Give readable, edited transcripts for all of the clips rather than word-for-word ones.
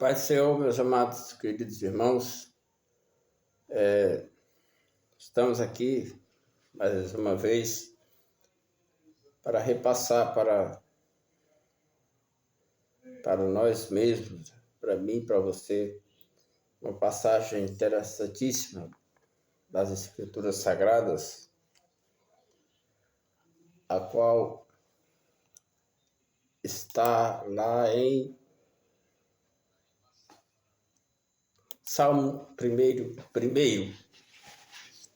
Pai do Senhor, meus amados, queridos irmãos, estamos aqui mais uma vez para repassar para nós mesmos, para mim, para você, uma passagem interessantíssima das Escrituras Sagradas, a qual está lá em Salmo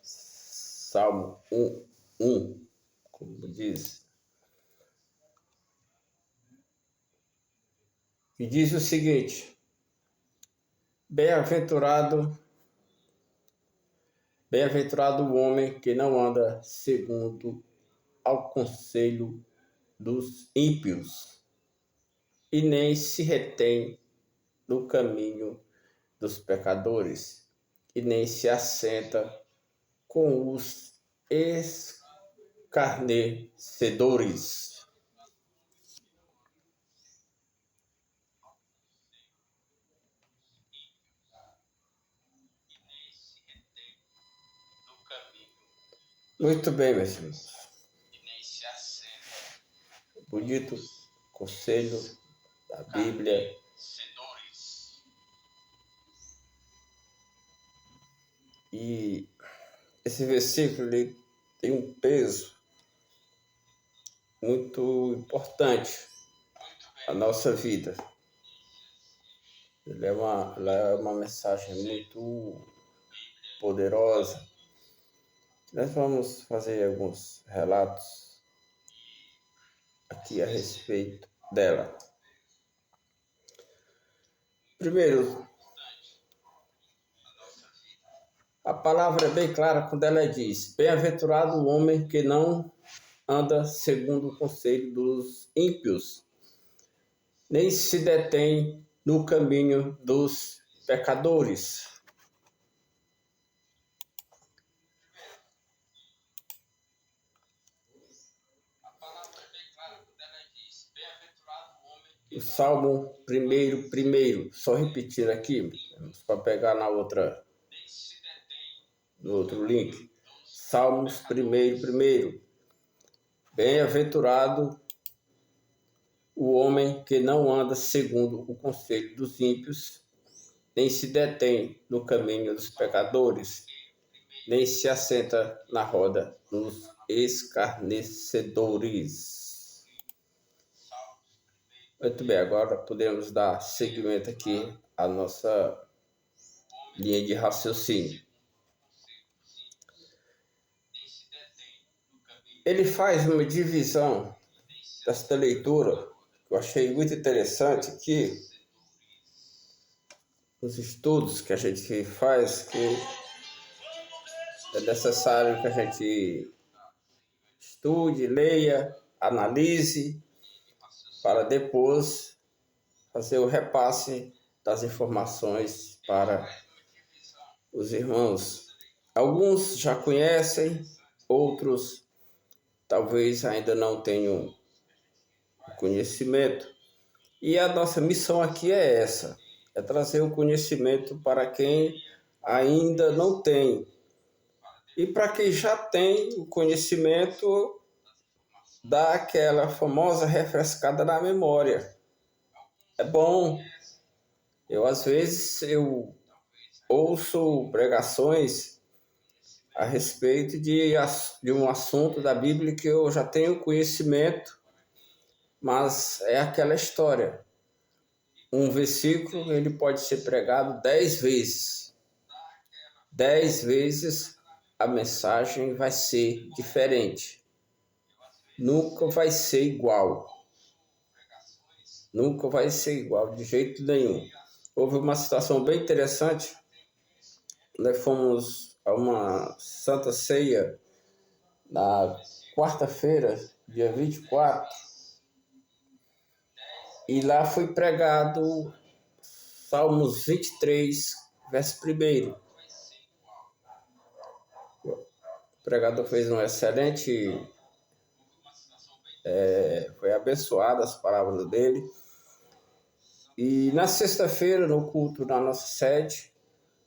Salmo 1, como diz, e diz o seguinte: Bem-aventurado o homem que não anda segundo ao conselho dos ímpios, e nem se retém no caminho dos pecadores, e nem se assenta com os escarnecedores. Muito bem, meus irmãos. Bonito conselho da Bíblia. E esse versículo ele tem um peso muito importante na nossa vida. Ela é uma mensagem muito poderosa. Nós vamos fazer alguns relatos aqui a respeito dela. Primeiro, a palavra é bem clara quando ela diz: Bem-aventurado o homem que não anda segundo o conselho dos ímpios, nem se detém no caminho dos pecadores. O Salmo primeiro, só repetir aqui, para pegar no outro link. Salmos primeiro. Bem-aventurado o homem que não anda segundo o conselho dos ímpios, nem se detém no caminho dos pecadores, nem se assenta na roda dos escarnecedores. Muito bem, agora podemos dar seguimento aqui à nossa linha de raciocínio. Ele faz uma divisão desta leitura que eu achei muito interessante aqui, nos estudos que a gente faz, que é necessário que a gente estude, leia, analise, para depois fazer o repasse das informações para os irmãos. Alguns já conhecem, outros talvez ainda não tenham conhecimento. E a nossa missão aqui é essa, é trazer o conhecimento para quem ainda não tem. E para quem já tem o conhecimento, dá aquela famosa refrescada na memória. É bom. Às vezes, eu ouço pregações a respeito de um assunto da Bíblia que eu já tenho conhecimento, mas é aquela história. Um versículo ele pode ser pregado 10 vezes. 10 vezes a mensagem vai ser diferente. Nunca vai ser igual. Nunca vai ser igual, de jeito nenhum. Houve uma situação bem interessante. Nós fomos a uma Santa Ceia na quarta-feira, dia 24, e lá foi pregado Salmos 23, verso 1. O pregador fez um excelente, foi abençoado as palavras dele. E na sexta-feira, no culto na nossa sede,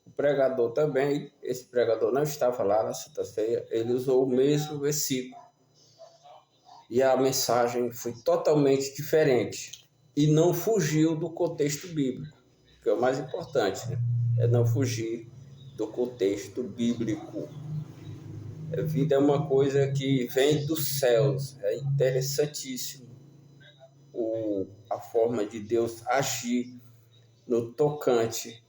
o pregador também, esse pregador não estava lá na sexta-feira, ele usou o mesmo versículo. E a mensagem foi totalmente diferente. E não fugiu do contexto bíblico, que é o mais importante, né? É não fugir do contexto bíblico. A vida é uma coisa que vem dos céus. É interessantíssimo a forma de Deus agir no tocante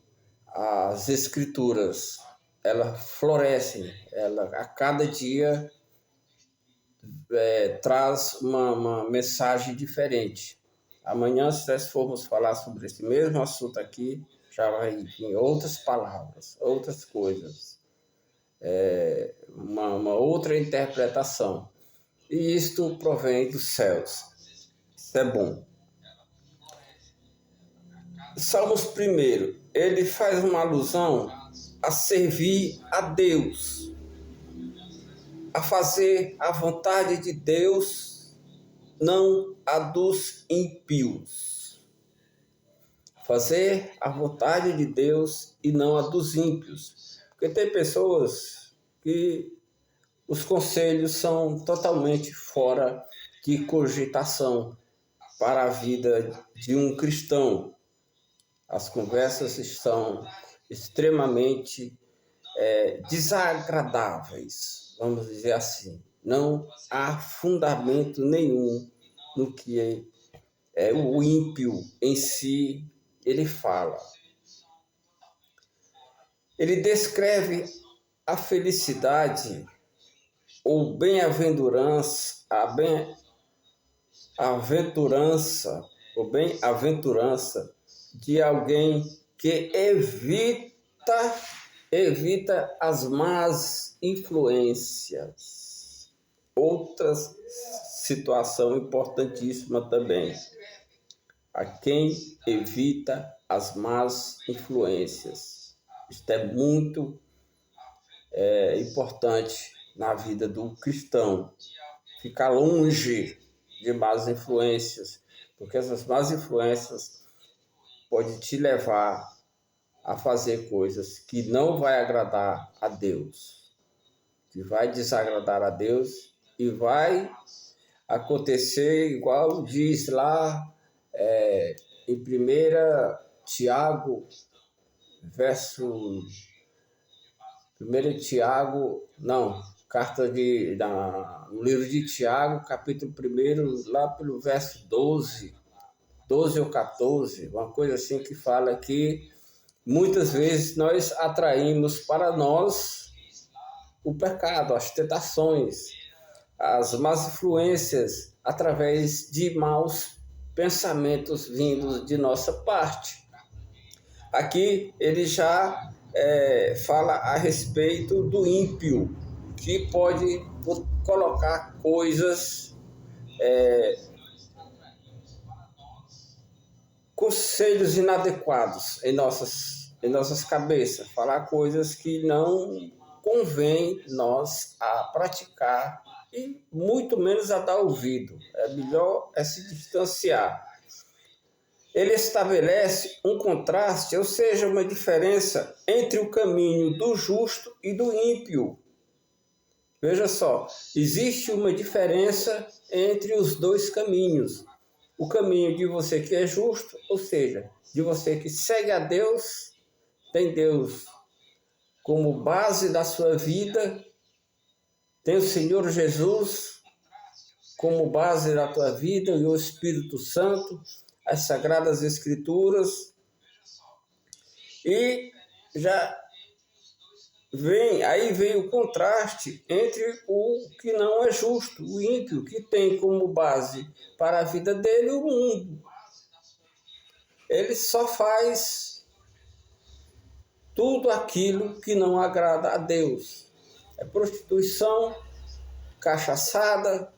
às Escrituras. Elas florescem, a cada dia traz uma mensagem diferente. Amanhã, se nós formos falar sobre esse mesmo assunto aqui, já vai vir outras palavras, outras coisas, uma outra interpretação. E isto provém dos céus. Isso é bom. Salmos 1, ele faz uma alusão a servir a Deus, a fazer a vontade de Deus, não a dos ímpios. Fazer a vontade de Deus e não a dos ímpios. Porque tem pessoas que os conselhos são totalmente fora de cogitação para a vida de um cristão. As conversas estão extremamente desagradáveis, vamos dizer assim. Não há fundamento nenhum no que o ímpio em si ele fala. Ele descreve a felicidade ou bem-aventurança, ou bem-aventurança de alguém que evita as más influências. Outra situação importantíssima também. A quem evita as más influências. Isto é muito importante na vida do cristão. Ficar longe de más influências, porque essas más influências podem te levar a fazer coisas que não vai agradar a Deus, que vai desagradar a Deus e vai acontecer igual diz lá em 1 Tiago, no livro de Tiago, capítulo 1, lá pelo verso 12 ou 14, uma coisa assim que fala que muitas vezes nós atraímos para nós o pecado, as tentações, as más influências através de maus pensamentos vindos de nossa parte. Aqui ele já fala a respeito do ímpio, que pode colocar coisas, conselhos inadequados em nossas cabeças, falar coisas que não convém nós a praticar e muito menos a dar ouvido. É melhor se distanciar. Ele estabelece um contraste, ou seja, uma diferença entre o caminho do justo e do ímpio. Veja só, existe uma diferença entre os dois caminhos. O caminho de você que é justo, ou seja, de você que segue a Deus, tem Deus como base da sua vida, tem o Senhor Jesus como base da tua vida e o Espírito Santo, as Sagradas Escrituras, e aí vem o contraste entre o que não é justo, o ímpio, que tem como base para a vida dele o mundo. Ele só faz tudo aquilo que não agrada a Deus. É prostituição, cachaçada,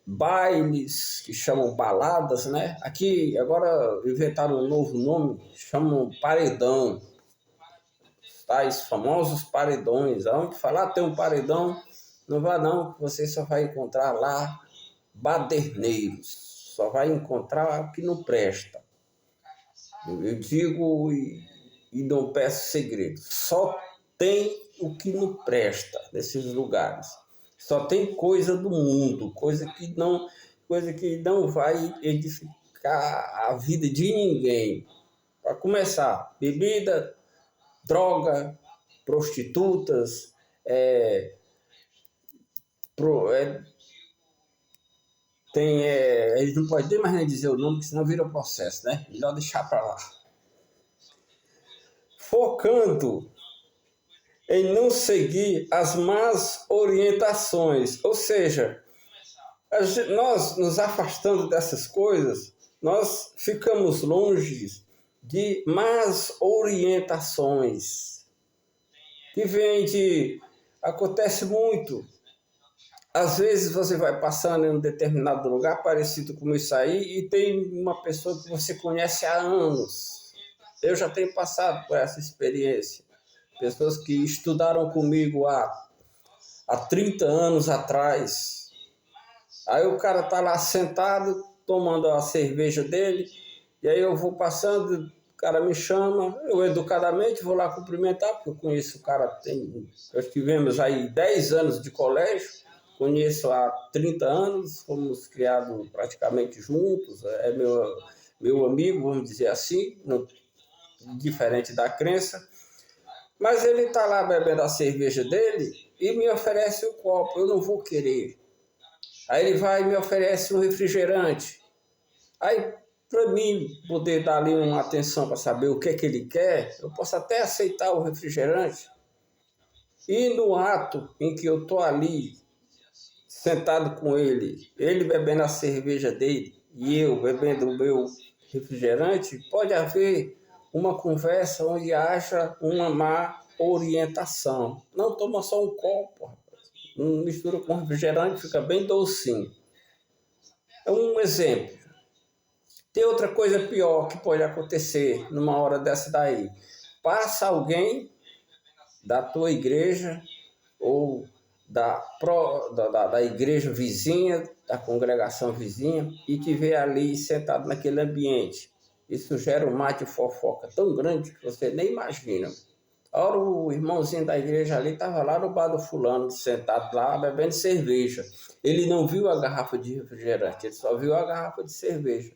bailes, que chamam baladas, né? Aqui, agora inventaram um novo nome, chamam paredão. Tais famosos paredões. Aonde falar tem um paredão, não vá não, você só vai encontrar lá baderneiros. só vai encontrar o que não presta. Eu digo e não peço segredo. Só tem o que não presta nesses lugares. Só tem coisa do mundo, coisa que não vai edificar a vida de ninguém. Para começar, bebida, droga, prostitutas, eles não podem nem mais nem dizer o nome, porque senão vira processo, né? Melhor deixar para lá. Focando em não seguir as más orientações, ou seja, nós nos afastando dessas coisas, nós ficamos longe de más orientações, que vem de... Acontece muito. Às vezes você vai passando em um determinado lugar parecido com isso aí e tem uma pessoa que você conhece há anos. Eu já tenho passado por essa experiência. Pessoas que estudaram comigo há 30 anos atrás. Aí o cara está lá sentado, tomando a cerveja dele, e aí eu vou passando, o cara me chama, eu educadamente vou lá cumprimentar, porque eu conheço o cara, nós tivemos aí 10 anos de colégio, conheço há 30 anos, fomos criados praticamente juntos, é meu amigo, vamos dizer assim, diferente da crença. Mas ele está lá bebendo a cerveja dele e me oferece o copo, eu não vou querer. Aí ele vai e me oferece um refrigerante. Aí, para mim poder dar ali uma atenção para saber o que é que ele quer, eu posso até aceitar o refrigerante. E no ato em que eu estou ali, sentado com ele bebendo a cerveja dele e eu bebendo o meu refrigerante, pode haver uma conversa onde haja uma má orientação. Não toma só um copo, rapaz. Não mistura com refrigerante, fica bem docinho. É um exemplo. Tem outra coisa pior que pode acontecer numa hora dessa daí. Passa alguém da tua igreja ou da igreja vizinha, da congregação vizinha, e te vê ali sentado naquele ambiente. Isso gera um mar de fofoca tão grande que você nem imagina. A hora o irmãozinho da igreja ali estava lá no bar do fulano, sentado lá, bebendo cerveja. Ele não viu a garrafa de refrigerante, ele só viu a garrafa de cerveja.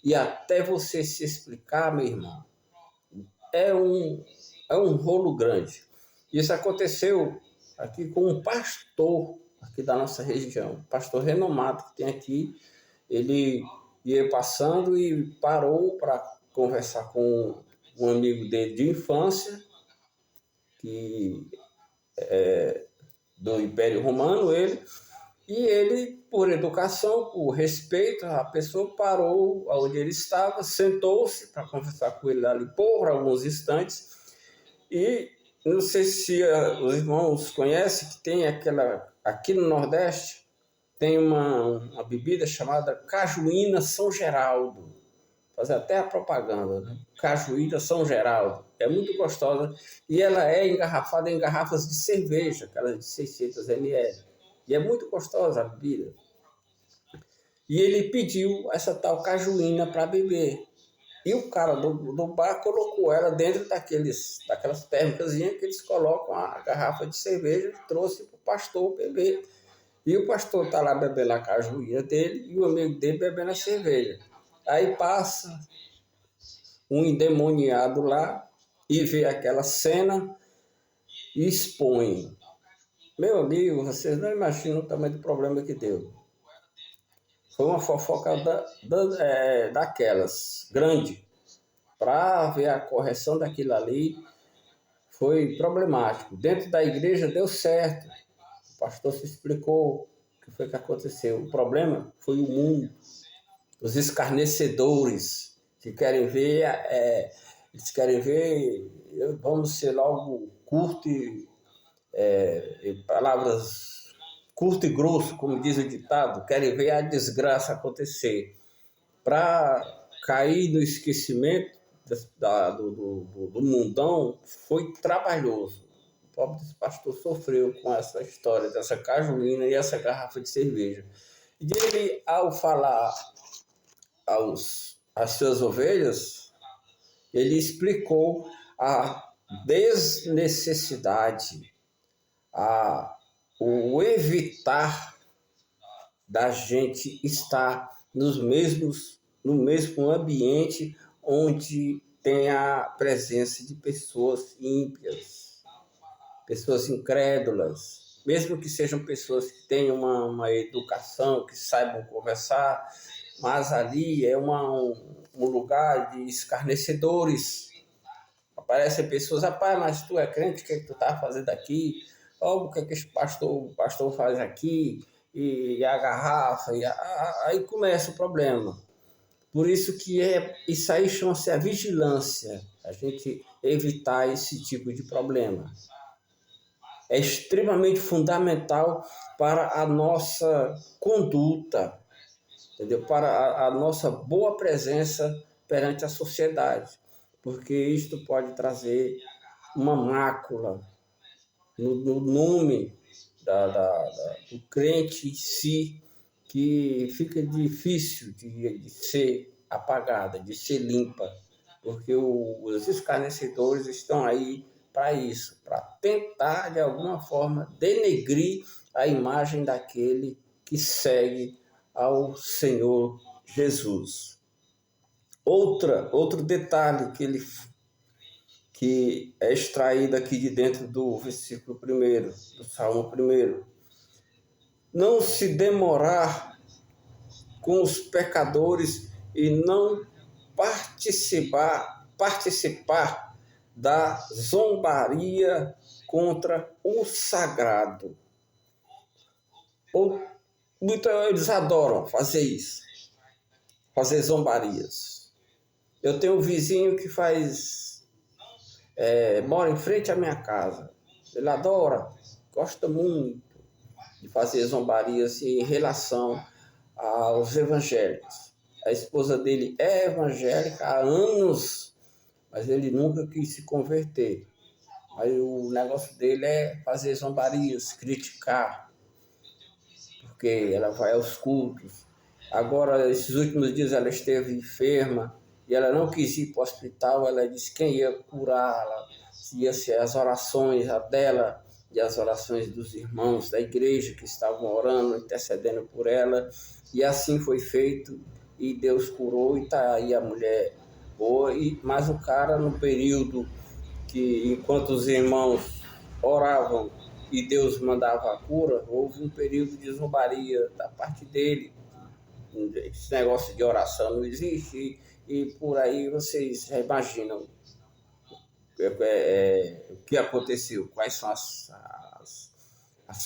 E até você se explicar, meu irmão, é um rolo grande. Isso aconteceu aqui com um pastor aqui da nossa região, pastor renomado que tem aqui. Ele ia passando e parou para conversar com um amigo dele de infância, que é do Império Romano, e ele, por educação, por respeito, a pessoa parou onde ele estava, sentou-se para conversar com ele ali por alguns instantes. E não sei se os irmãos conhecem que tem aqui no Nordeste, tem uma bebida chamada Cajuína São Geraldo. Fazer até a propaganda, né? Cajuína São Geraldo. É muito gostosa e ela é engarrafada em garrafas de cerveja, aquelas de 600 ml. E é muito gostosa a bebida. E ele pediu essa tal cajuína para beber. E o cara do bar colocou ela dentro daquelas térmicas que eles colocam a garrafa de cerveja e trouxe para o pastor beber. E o pastor está lá bebendo a cajuína dele e o amigo dele bebendo a cerveja. Aí passa um endemoniado lá e vê aquela cena e expõe. Meu amigo, vocês não imaginam o tamanho do problema que deu. Foi uma fofoca daquelas, grande. Para ver a correção daquilo ali, foi problemático. Dentro da igreja deu certo. O pastor se explicou o que foi que aconteceu. O problema foi o mundo. Os escarnecedores que querem ver, eles querem ver, vamos ser logo curto palavras curto e grosso, como diz o ditado, querem ver a desgraça acontecer. Para cair no esquecimento do mundão, foi trabalhoso. O pobre desse pastor sofreu com essa história dessa cajuína e essa garrafa de cerveja. E ele, ao falar às suas ovelhas, ele explicou a desnecessidade, o evitar da gente estar no mesmo ambiente onde tem a presença de pessoas ímpias, pessoas incrédulas, mesmo que sejam pessoas que tenham uma educação, que saibam conversar, mas ali é um lugar de escarnecedores. Aparecem pessoas, rapaz, mas tu é crente, o que é que tu tá fazendo aqui? Ó, o que é que o pastor faz aqui? E a garrafa, aí começa o problema. Por isso que isso aí chama-se a vigilância, a gente evitar esse tipo de problema. É extremamente fundamental para a nossa conduta, entendeu? Para a nossa boa presença perante a sociedade, porque isto pode trazer uma mácula no nome do crente em si, que fica difícil de ser apagada, de ser limpa, porque os escarnecedores estão aí para isso, para tentar, de alguma forma, denegrir a imagem daquele que segue ao Senhor Jesus. Outro detalhe que é extraído aqui de dentro do versículo 1, do Salmo 1. Não se demorar com os pecadores e não participar da zombaria contra o sagrado. Eles adoram fazer isso, fazer zombarias. Eu tenho um vizinho que mora em frente à minha casa. Ele adora, gosta muito de fazer zombarias em relação aos evangélicos. A esposa dele é evangélica há anos, mas ele nunca quis se converter. Mas o negócio dele é fazer zombarias, criticar, porque ela vai aos cultos. Agora, esses últimos dias ela esteve enferma e ela não quis ir para o hospital. Ela disse quem ia curá-la, ia ser as orações dela e as orações dos irmãos da igreja que estavam orando, intercedendo por ela. E assim foi feito e Deus curou e está aí a mulher boa. Mas o cara, no período que, enquanto os irmãos oravam e Deus mandava a cura, houve um período de zombaria da parte dele. Esse negócio de oração não existe e por aí vocês já imaginam o que aconteceu, quais são as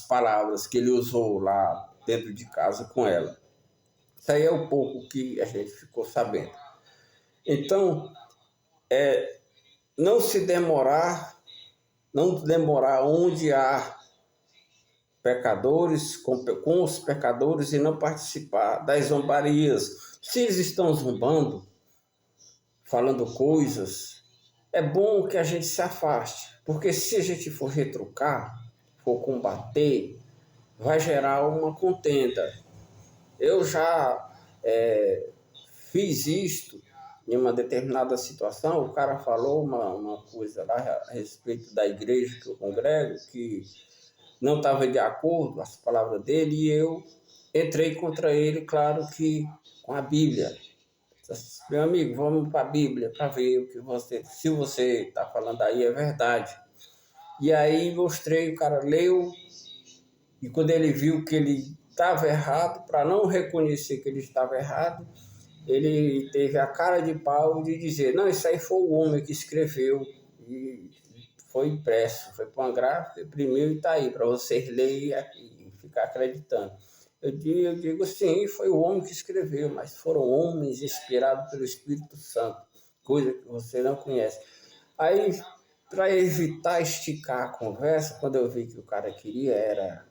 palavras que ele usou lá dentro de casa com ela. Isso aí é um pouco que a gente ficou sabendo. Então, não demorar onde há pecadores, com os pecadores, e não participar das zombarias. Se eles estão zombando, falando coisas, é bom que a gente se afaste, porque se a gente for retrucar, for combater, vai gerar uma contenda. Eu já fiz isto em uma determinada situação. O cara falou uma coisa lá a respeito da igreja que eu congrego, que não estava de acordo com as palavras dele, e eu entrei contra ele, claro que com a Bíblia. Meu amigo, vamos para a Bíblia para ver se você está falando aí é verdade. E aí mostrei, o cara leu, e quando ele viu que ele estava errado, para não reconhecer que ele estava errado, ele teve a cara de pau de dizer, não, isso aí foi o homem que escreveu, e foi impresso, foi para uma gráfica, imprimiu e está aí, para vocês lerem e ficar acreditando. Eu digo sim, foi o homem que escreveu, mas foram homens inspirados pelo Espírito Santo, coisa que você não conhece. Aí, para evitar esticar a conversa, quando eu vi que o cara queria era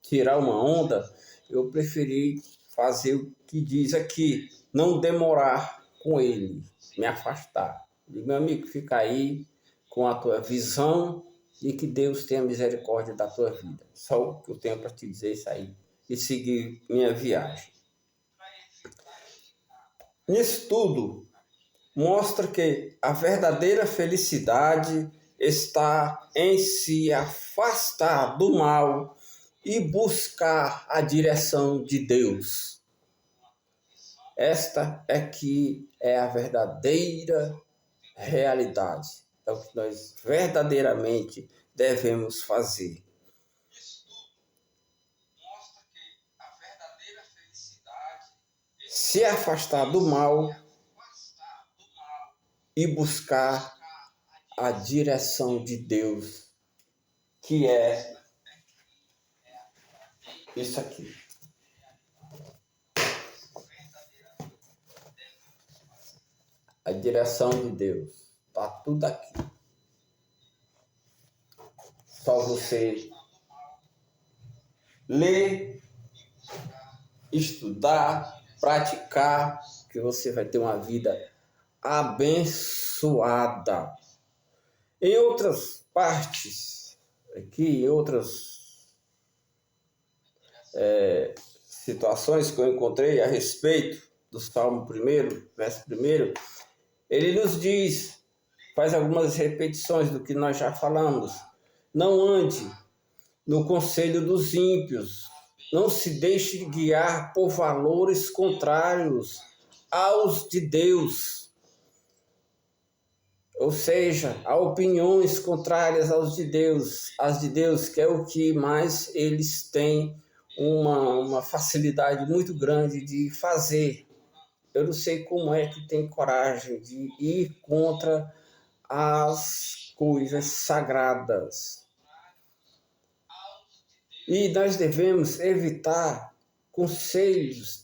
tirar uma onda, eu preferi fazer o que diz aqui, não demorar com ele, me afastar. Digo, meu amigo, fica aí com a tua visão e que Deus tenha misericórdia da tua vida. Só o que eu tenho para te dizer é isso aí. E seguir minha viagem. Nisso tudo, mostra que a verdadeira felicidade está em se afastar do mal e buscar a direção de Deus. Esta é que é a verdadeira realidade. É o que nós verdadeiramente devemos fazer. Se afastar do mal e buscar a direção de Deus, que é isso aqui. A direção de Deus. Está tudo aqui. Só você ler, estudar, praticar, que você vai ter uma vida abençoada. Em outras partes, aqui, em outras situações que eu encontrei a respeito do Salmo 1, verso 1, ele nos diz, faz algumas repetições do que nós já falamos. Não ande no conselho dos ímpios, não se deixe guiar por valores contrários aos de Deus. Ou seja, há opiniões contrárias aos de Deus, as de Deus, que é o que mais eles têm uma facilidade muito grande de fazer. Eu não sei como é que tem coragem de ir contra as coisas sagradas. E nós devemos evitar conselhos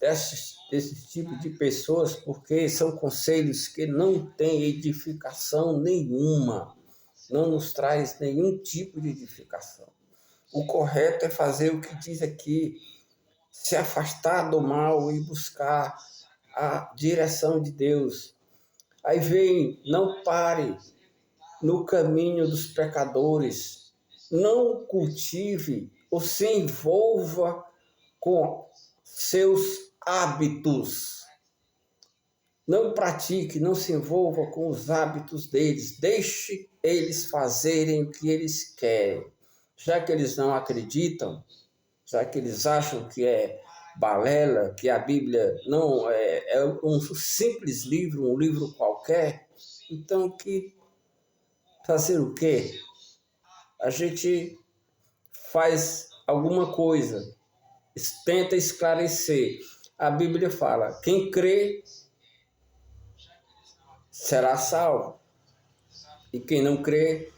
desse tipo de pessoas, porque são conselhos que não têm edificação nenhuma, não nos traz nenhum tipo de edificação. O correto é fazer o que diz aqui, se afastar do mal e buscar a direção de Deus. Aí vem, não pare no caminho dos pecadores, não cultive ou se envolva com seus hábitos. Não pratique, não se envolva com os hábitos deles. Deixe eles fazerem o que eles querem. Já que eles não acreditam, já que eles acham que é balela, que a Bíblia não é um simples livro, um livro qualquer, então que fazer o quê? A gente faz alguma coisa, tenta esclarecer. A Bíblia fala, quem crê será salvo. E quem não crê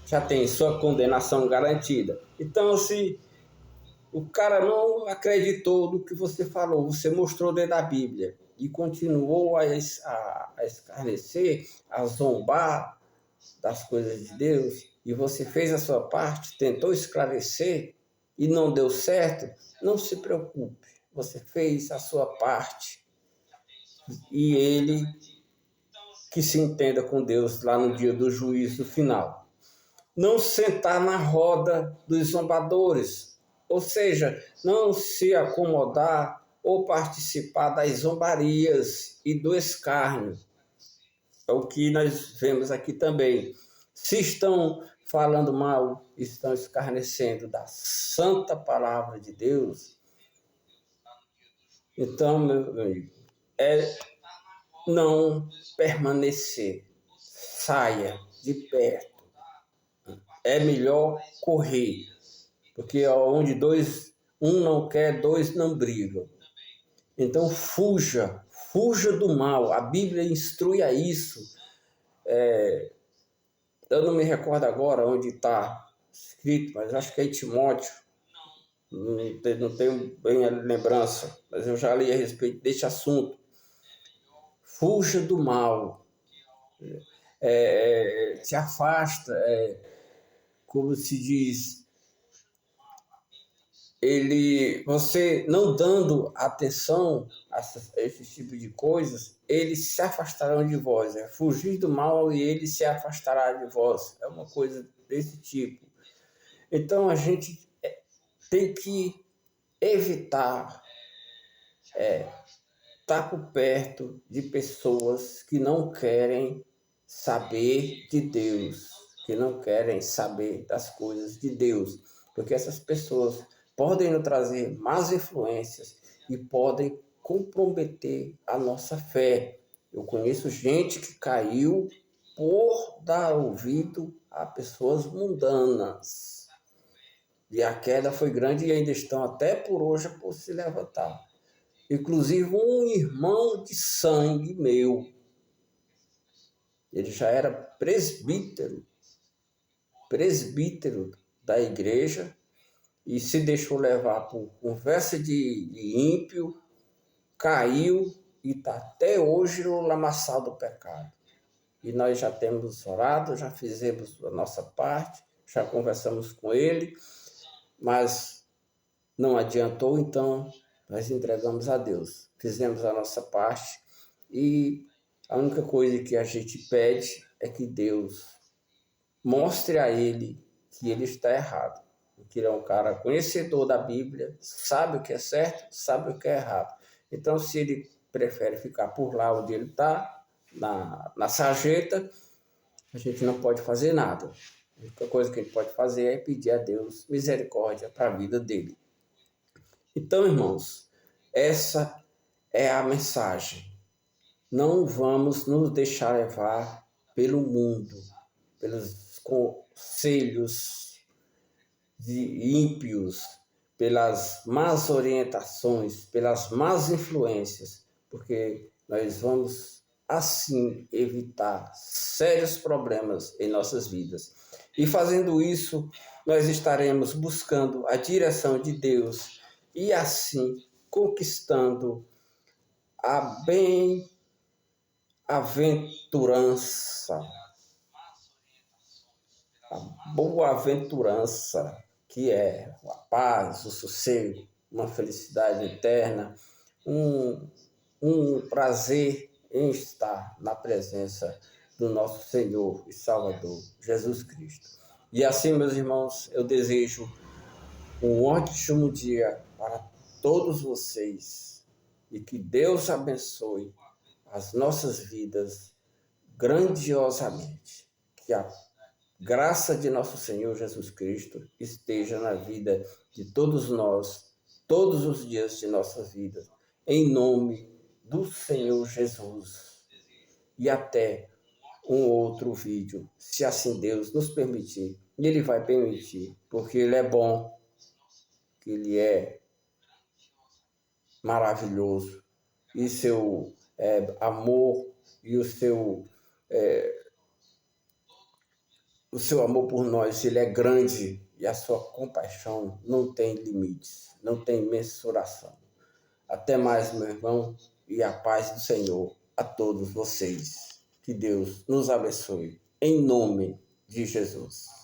já tem sua condenação garantida. Então, se o cara não acreditou no que você falou, você mostrou dentro da Bíblia e continuou a escarnecer, a zombar das coisas de Deus, e você fez a sua parte, tentou esclarecer e não deu certo, não se preocupe, você fez a sua parte. E ele que se entenda com Deus lá no dia do juízo final. Não sentar na roda dos zombadores, ou seja, não se acomodar ou participar das zombarias e do escárnio. É o que nós vemos aqui também. Se estão falando mal, estão escarnecendo da santa palavra de Deus, então, meu amigo, não permanecer. Saia de perto. É melhor correr, porque onde um não quer, dois não brigam. Então fuja do mal. A Bíblia instrui a isso. Eu não me recordo agora onde está escrito, mas acho que é em Timóteo. Não tenho bem a lembrança, mas eu já li a respeito desse assunto. Fuja do mal. Se afasta, como se diz, você não dando atenção a esse tipo de coisas, eles se afastarão de vós. Fugir do mal e ele se afastará de vós. É uma coisa desse tipo. Então a gente tem que evitar estar por perto de pessoas que não querem saber de Deus, que não querem saber das coisas de Deus, porque essas pessoas podem nos trazer más influências e podem comprometer a nossa fé. Eu conheço gente que caiu por dar ouvido a pessoas mundanas. E a queda foi grande e ainda estão até por hoje por se levantar. Inclusive um irmão de sangue meu, ele já era presbítero da igreja e se deixou levar por conversa de ímpio, caiu e está até hoje no lamaçal do pecado. E nós já temos orado, já fizemos a nossa parte, já conversamos com ele, mas não adiantou, então nós entregamos a Deus. Fizemos a nossa parte e a única coisa que a gente pede é que Deus mostre a ele que ele está errado. Porque ele é um cara conhecedor da Bíblia, sabe o que é certo, sabe o que é errado. Então, se ele prefere ficar por lá onde ele está, na sarjeta, a gente não pode fazer nada. A única coisa que a gente pode fazer é pedir a Deus misericórdia para a vida dele. Então, irmãos, essa é a mensagem. Não vamos nos deixar levar pelo mundo, pelos conselhos de ímpios, pelas más orientações, pelas más influências, porque nós vamos assim evitar sérios problemas em nossas vidas. E fazendo isso, nós estaremos buscando a direção de Deus e assim conquistando a bem-aventurança, a boa-aventurança, que é a paz, o sossego, uma felicidade eterna, um prazer em estar na presença do nosso Senhor e Salvador, Jesus Cristo. E assim, meus irmãos, eu desejo um ótimo dia para todos vocês e que Deus abençoe as nossas vidas grandiosamente. Que a graça de nosso Senhor Jesus Cristo esteja na vida de todos nós, todos os dias de nossa vida, em nome do Senhor Jesus. E até um outro vídeo, se assim Deus nos permitir. E Ele vai permitir, porque Ele é bom, que Ele é maravilhoso, e seu amor e o seu amor por nós, ele é grande e a sua compaixão não tem limites, não tem mensuração. Até mais, meu irmão, e a paz do Senhor a todos vocês. Que Deus nos abençoe, em nome de Jesus.